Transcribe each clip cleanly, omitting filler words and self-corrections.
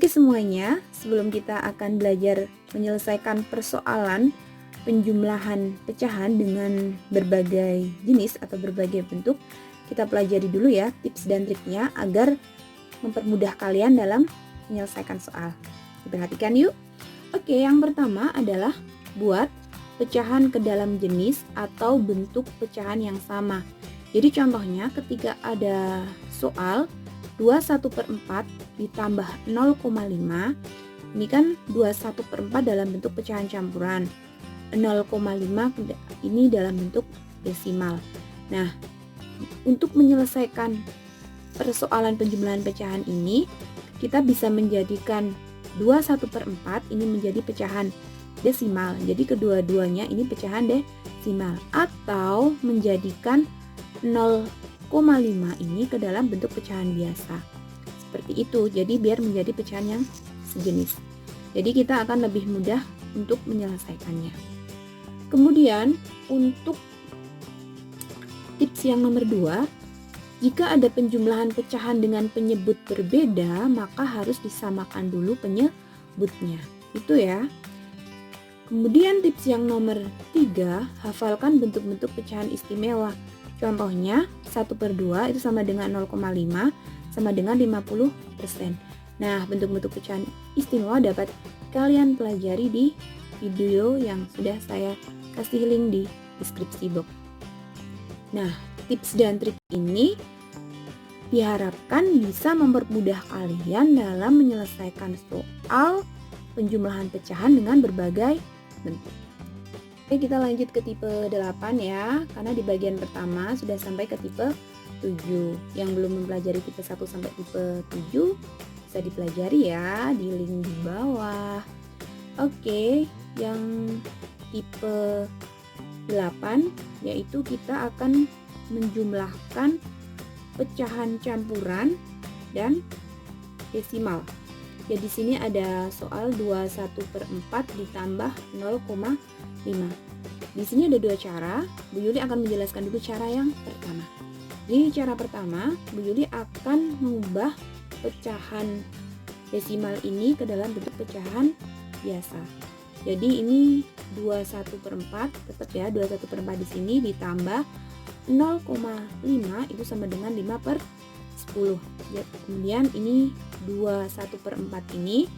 Oke semuanya, sebelum kita akan belajar menyelesaikan persoalan penjumlahan pecahan dengan berbagai jenis atau berbagai bentuk, kita pelajari dulu ya tips dan triknya agar mempermudah kalian dalam menyelesaikan soal. Perhatikan yuk. Oke, yang pertama adalah buat pecahan ke dalam jenis atau bentuk pecahan yang sama. Jadi contohnya ketika ada soal 21/4 ditambah 0,5, ini kan 21/4 dalam bentuk pecahan campuran, 0,5 ini dalam bentuk desimal. Nah, untuk menyelesaikan persoalan penjumlahan pecahan ini, kita bisa menjadikan 21/4 ini menjadi pecahan desimal. Jadi kedua-duanya ini pecahan desimal, atau menjadikan 0,5 ini ke dalam bentuk pecahan biasa. Seperti itu. Jadi biar menjadi pecahan yang sejenis. Jadi kita akan lebih mudah untuk menyelesaikannya. Kemudian untuk tips yang nomor 2, jika ada penjumlahan pecahan dengan penyebut berbeda, maka harus disamakan dulu penyebutnya. Itu ya. Kemudian tips yang nomor 3, hafalkan bentuk-bentuk pecahan istimewa. Contohnya 1/2 itu sama dengan 0,5 sama dengan 50%. Nah, bentuk-bentuk pecahan istimewa dapat kalian pelajari di video yang sudah saya kasih link di deskripsi box. Nah, tips dan trik ini diharapkan bisa mempermudah kalian dalam menyelesaikan soal penjumlahan pecahan dengan berbagai bentuk. Oke, kita lanjut ke tipe 8 ya, karena di bagian pertama sudah sampai ke tipe 7. Yang belum mempelajari tipe 1 sampai tipe 7 bisa dipelajari ya di link di bawah. Oke, yang tipe 8 yaitu kita akan menjumlahkan pecahan campuran dan desimal. Ya, di sini ada soal 21/4 ditambah 0,5. Di sini ada dua cara. Bu Yuli akan menjelaskan dulu cara yang pertama. Di cara pertama, Bu Yuli akan mengubah pecahan desimal ini ke dalam bentuk pecahan biasa. Jadi ini 21/4, tetap ya 21/4 di sini ditambah 0,5 itu sama dengan 5/10. Ya, kemudian ini 21/4 ini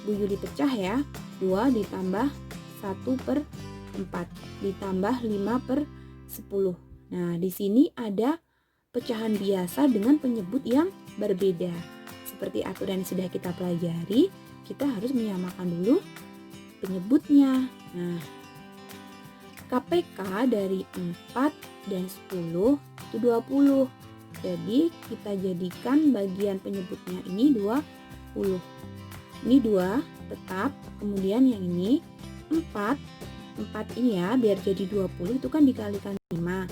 Bu Yuli pecah ya. 2 ditambah 1/4 ditambah 5/10. Nah, di sini ada pecahan biasa dengan penyebut yang berbeda. Seperti aturan yang sudah kita pelajari, kita harus menyamakan dulu penyebutnya. Nah, KPK dari 4 dan 10 itu 20. Jadi kita jadikan bagian penyebutnya ini 20. Ini 2 tetap, kemudian yang ini 4 ini ya, biar jadi 20 itu kan dikalikan 5.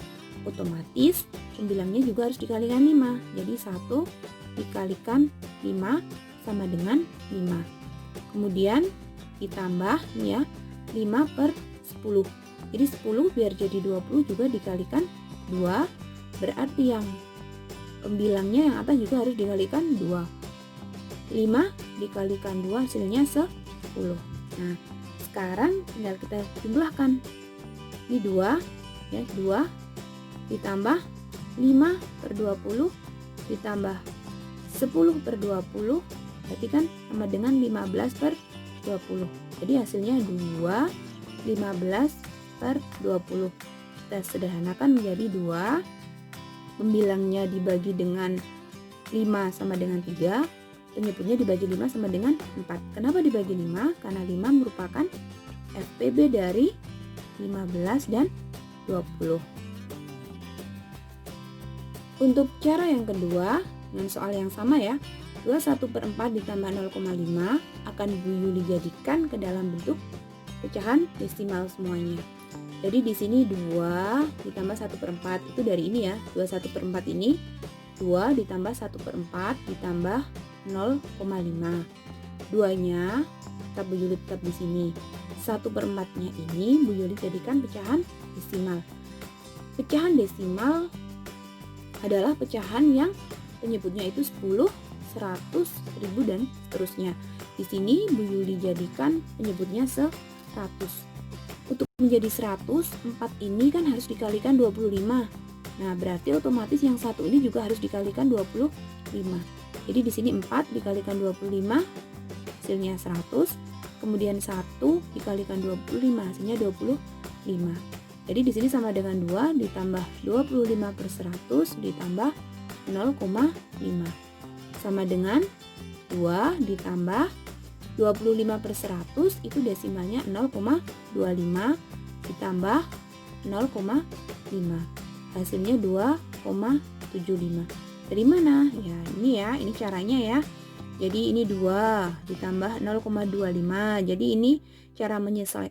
Otomatis pembilangnya juga harus dikalikan 5. Jadi 1 dikalikan 5 sama dengan 5. Kemudian ditambah ya 5/10. Jadi 10 biar jadi 20 juga dikalikan 2. Berarti yang pembilangnya yang atas juga harus dikalikan 2. 5 dikalikan 2 hasilnya 10. Nah, sekarang tinggal kita jumlahkan. Ini 2 ya, 2 ditambah 5/20 ditambah 10/20 berarti kan sama dengan 15/20. Jadi hasilnya 2 15/20. Kita sederhanakan menjadi 2. Pembilangnya dibagi dengan 5 sama dengan 3. Penyebutnya dibagi 5 sama dengan 4. Kenapa dibagi 5? Karena 5 merupakan FPB dari 15 dan 20. Untuk cara yang kedua, dengan soal yang sama ya, 21/4 ditambah 0,5 akan Bu Yuli jadikan ke dalam bentuk pecahan desimal semuanya. Jadi di sini 2 ditambah 1/4 itu dari ini ya, 21/4 ini 2 ditambah 1/4 ditambah 0,5. 2-nya tetap Bu Yuli tetap di sini. 1/4-nya ini Bu Yuli jadikan pecahan desimal. Pecahan desimal adalah pecahan yang penyebutnya itu 10, 100, 1000 dan seterusnya. Di sini Bu Yuli jadikan penyebutnya 100. Untuk menjadi 100, 4 ini kan harus dikalikan 25. Nah, berarti otomatis yang satu ini juga harus dikalikan 25. Jadi di sini 4 dikalikan 25 hasilnya 100. Kemudian 1 dikalikan 25 hasilnya 25. Jadi di sini sama dengan 2 ditambah 25 per 100 ditambah 0,5. Sama dengan 2 ditambah 25 per 100 itu desimalnya 0,25 ditambah 0,5. Hasilnya 2,75. Dari mana? Ya, ini caranya ya. Jadi ini 2 ditambah 0,25. Jadi ini cara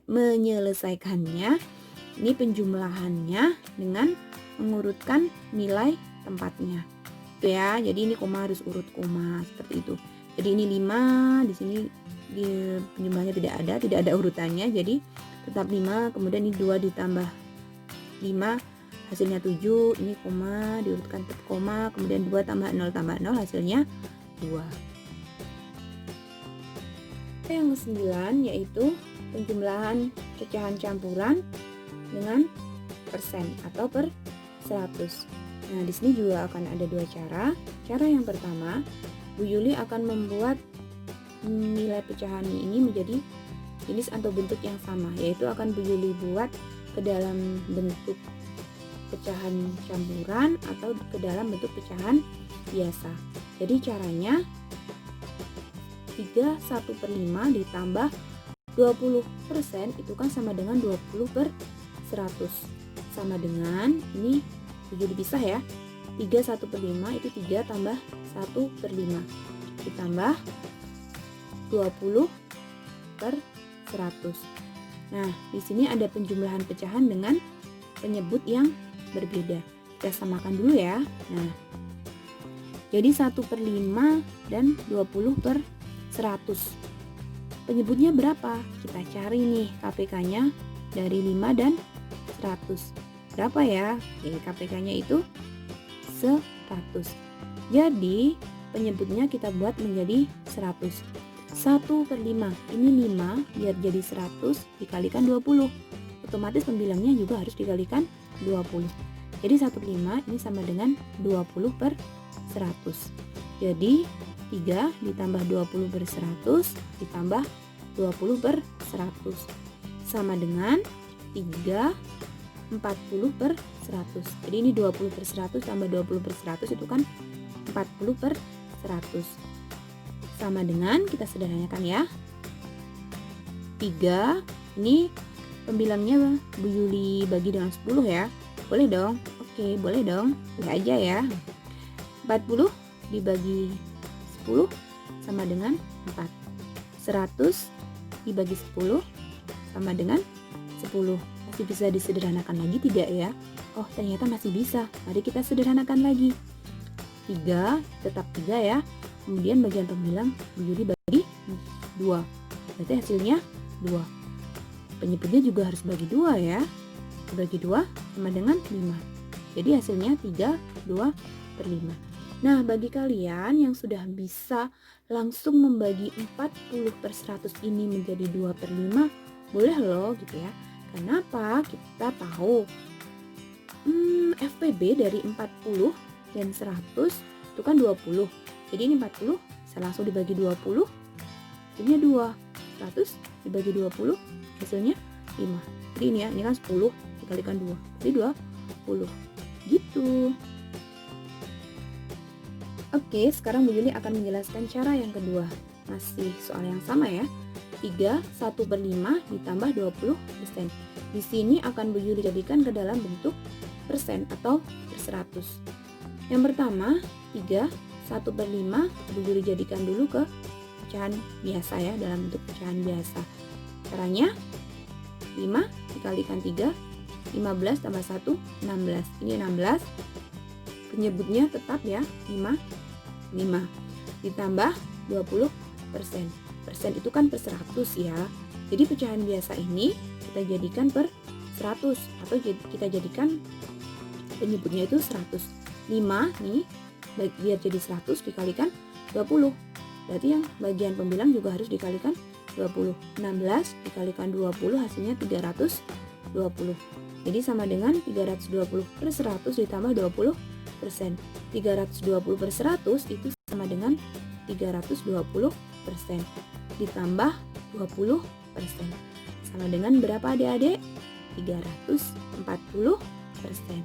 menyelesaikannya. Ini penjumlahannya dengan mengurutkan nilai tempatnya. Itu ya. Jadi ini koma harus urut koma seperti itu. Jadi ini 5, di sini penjumlahannya tidak ada urutannya. Jadi tetap 5, kemudian ini 2 ditambah 5 hasilnya 7, ini koma diurutkan tetap koma, kemudian 2 tambah 0 hasilnya 2. Yang ke-9 yaitu penjumlahan pecahan campuran dengan persen atau per 100. Nah, di sini juga akan ada dua cara. Cara yang pertama, Bu Yuli akan membuat nilai pecahan ini menjadi jenis atau bentuk yang sama, yaitu akan Bu Yuli buat ke dalam bentuk pecahan campuran atau ke dalam bentuk pecahan biasa. Jadi caranya 31/5 ditambah 20% itu kan sama dengan 20 per 100. Sama dengan, ini 7 dipisah ya, 31/5 itu 3 tambah 1/5 ditambah 20 per 100. Nah, di sini ada penjumlahan pecahan dengan penyebut yang berbeda. Kita samakan dulu ya. Nah, jadi 1/5 dan 20 per 100. Penyebutnya berapa? Kita cari nih KPK-nya dari 5 dan 100. Berapa ya? Oke, KPK-nya itu 100. Jadi penyebutnya kita buat menjadi 100. 1/5 ini 5, biar jadi 100 dikalikan 20. Otomatis pembilangnya juga harus dikalikan 20. Jadi 1/5 ini sama dengan 20 per 100. Jadi 3 ditambah 20 per 100 ditambah 20 per 100 sama dengan 340 per 100. Jadi ini 20 per 100 tambah 20 per 100 itu kan 40 per 100. Sama dengan, kita sederhanakan ya, 3 ini pembilangnya Bu Yuli bagi dengan 10 ya. Boleh dong? Oke, boleh dong. Boleh aja ya. 40 dibagi 10 sama dengan 4. 100 dibagi 10 sama dengan 10. Masih bisa disederhanakan lagi tidak ya? Oh, ternyata masih bisa. Mari kita sederhanakan lagi. 3 tetap 3 ya. Kemudian bagian pembilang Bu Yuli bagi 2. Berarti hasilnya 2. Penyebutnya juga harus bagi 2 ya. Bagi 2 sama dengan 5. Jadi hasilnya 3, 2 per 5. Nah, bagi kalian yang sudah bisa langsung membagi 40 per 100 ini menjadi 2 per 5, boleh loh gitu ya. Kenapa? Kita tahu FPB dari 40 dan 100 itu kan 20. Jadi ini 40 bisa langsung dibagi 20, hasilnya 2. 100 dibagi 20, hasilnya 5. Jadi ini ya, ini kan 10 dikalikan 2, jadi 20. Gitu. Oke, sekarang Bu Yuli akan menjelaskan cara yang kedua. Masih soal yang sama ya. 3, 1/5 ditambah 20%. Di sini akan Bu Yuli jadikan ke dalam bentuk persen atau per 100. Yang pertama, 3, 1/5 Bu Yuli jadikan dulu ke pecahan biasa ya, dalam bentuk pecahan biasa. Caranya 5 dikalikan 3, 15 tambah 1, 16. Ini 16. Penyebutnya tetap ya, 5 ditambah 20%. Persen itu kan per 100 ya. Jadi pecahan biasa ini kita jadikan per 100 atau kita jadikan penyebutnya itu 100. 5 nih biar jadi 100 dikalikan 20. Berarti yang bagian pembilang juga harus dikalikan 20. 16 dikalikan 20 hasilnya 320. Jadi sama dengan 320 per 100 ditambah 20%. 320 per 100 itu sama dengan 320% ditambah 20%. Sama dengan berapa adik-adik? 340%.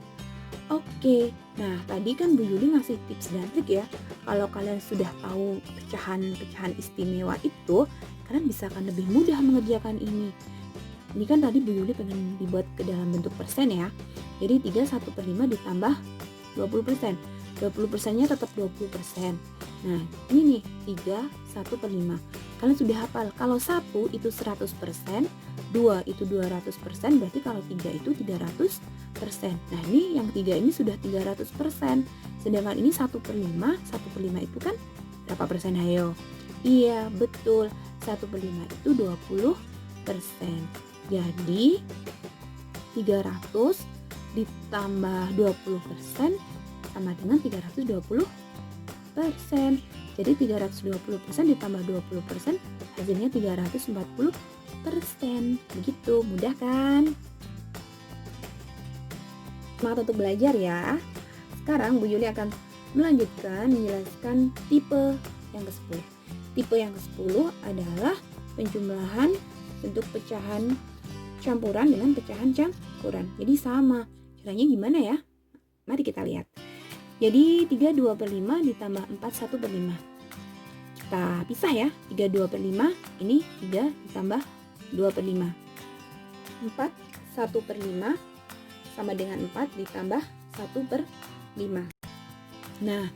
Oke, nah tadi kan Bu Yuli ngasih tips dan trik ya. Kalau kalian sudah tahu pecahan-pecahan istimewa itu, kalian bisa akan lebih mudah mengerjakan ini. Ini kan tadi Bu Yuli pengen dibuat ke dalam bentuk persen ya. Jadi 3/1/5 ditambah 20%. 20%-nya tetap 20%. Nah, ini nih 3/1/5. Kalian sudah hafal, kalau 1 itu 100%, 2 itu 200%, berarti kalau 3 itu 300%. Nah, ini yang 3 ini sudah 300%. Sedangkan ini 1/5, 1/5 itu kan berapa persen, ayo? Iya, betul. 1/5 itu 20%. Jadi 300 ditambah 20% sama dengan 320%. Jadi 320% ditambah 20% hasilnya 340%. Begitu, mudah kan? Semangat untuk belajar ya. Sekarang Bu Yuli akan melanjutkan menjelaskan tipe yang ke-10. Tipe yang ke-10 adalah penjumlahan bentuk pecahan campuran dengan pecahan campuran. Jadi sama. Caranya gimana ya? Mari kita lihat. Jadi 3/2/5 ditambah 4/1/5. Kita pisah ya. 3/2/5 ini 3 ditambah 2/5. 4/1/5 sama dengan 4 ditambah 1/5. Nah,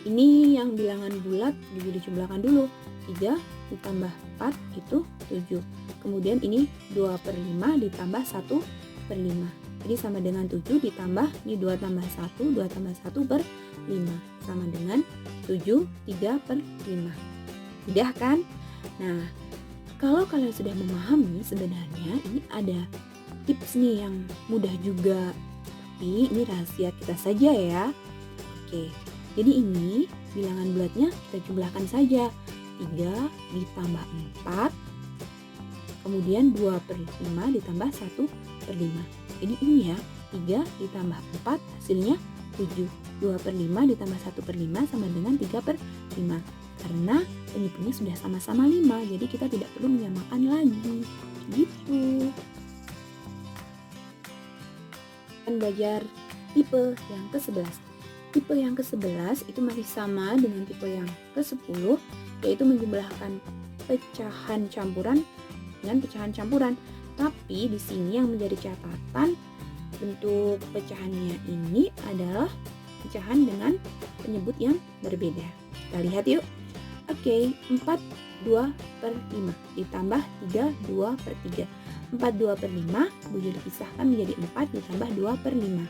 ini yang bilangan bulat dijumlahkan dulu. 3 ditambah 4 itu 7. Kemudian ini 2/5 ditambah 1/5. Jadi sama dengan 7 ditambah ini 2 tambah 1, 2 tambah 1/5 sama dengan 7, 3/5. Mudah kan? Nah, kalau kalian sudah memahami, sebenarnya ini ada tips nih yang mudah juga. Tapi ini rahasia kita saja ya. Oke, jadi ini bilangan bulatnya kita jumlahkan saja. 3 ditambah 4, kemudian 2/5 ditambah 1/5. Jadi ini ya, 3 ditambah 4 hasilnya 7. 2/5 ditambah 1/5 sama dengan 3/5. Karena penyebutnya sudah sama-sama 5, jadi kita tidak perlu menyamakan lagi. Gitu. Akan belajar tipe yang ke-11. Tipe yang ke-11 itu masih sama dengan tipe yang ke-10, yaitu menjumlahkan pecahan campuran dengan pecahan campuran. Tapi di sini yang menjadi catatan, bentuk pecahannya ini adalah pecahan dengan penyebut yang berbeda. Kita lihat yuk. Oke, 4/2/5 ditambah 3/2/3. 4/2/5 Bu Yuli pisahkan menjadi 4 ditambah 2/5.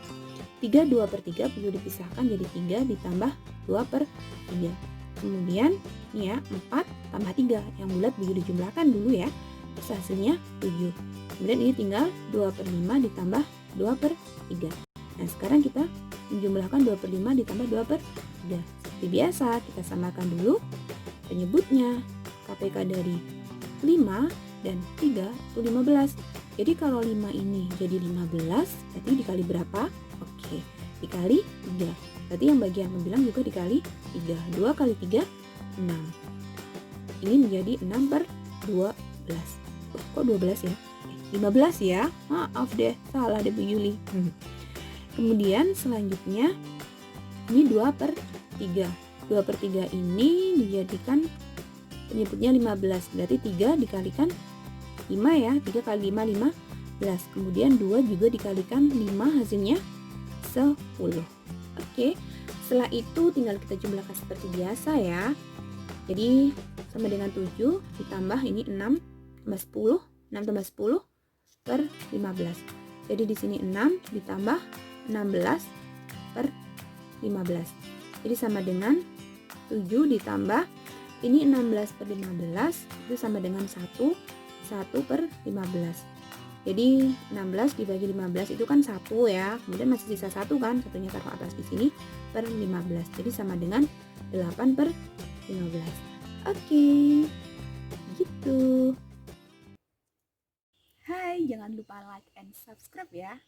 3/2/3 Bu Yuli pisahkan jadi 3 ditambah 2/3. Kemudian ini ya, 4 tambah 3 yang bulat Bu Yuli jumlahkan dulu ya. Terus hasilnya 7. Kemudian ini tinggal 2/5 ditambah 2/3. Nah, sekarang kita menjumlahkan 2/5 ditambah 2/3. Seperti biasa, kita samakan dulu penyebutnya. KPK dari 5 dan 3 itu 15. Jadi kalau 5 ini jadi 15, berarti dikali berapa? Oke, dikali 3. Berarti yang bagian pembilang juga dikali 3. 2 kali 3, 6. Ini menjadi 6/12. Kok 12 ya? 15 ya? Maaf deh, salah deh Bu Yuli. Kemudian selanjutnya ini 2/3. 2/3 ini dijadikan penyebutnya 15. Berarti 3 dikalikan 5 ya. 3 kali 5, 15. Kemudian 2 juga dikalikan 5 hasilnya 10. Oke, setelah itu tinggal kita jumlahkan seperti biasa ya. Jadi sama dengan 7 ditambah ini 6 tambah 10. 6 tambah 10 per 15. Jadi di sini 6 ditambah 16 per 15. Jadi sama dengan 7 ditambah ini 16 per 15 itu sama dengan 1 per 15. Jadi 16 dibagi 15 itu kan 1 ya. Kemudian masih sisa 1 kan, satunya taruh atas di sini per 15. Jadi sama dengan 8 per 15. Oke, gitu. Hai, jangan lupa like and subscribe ya.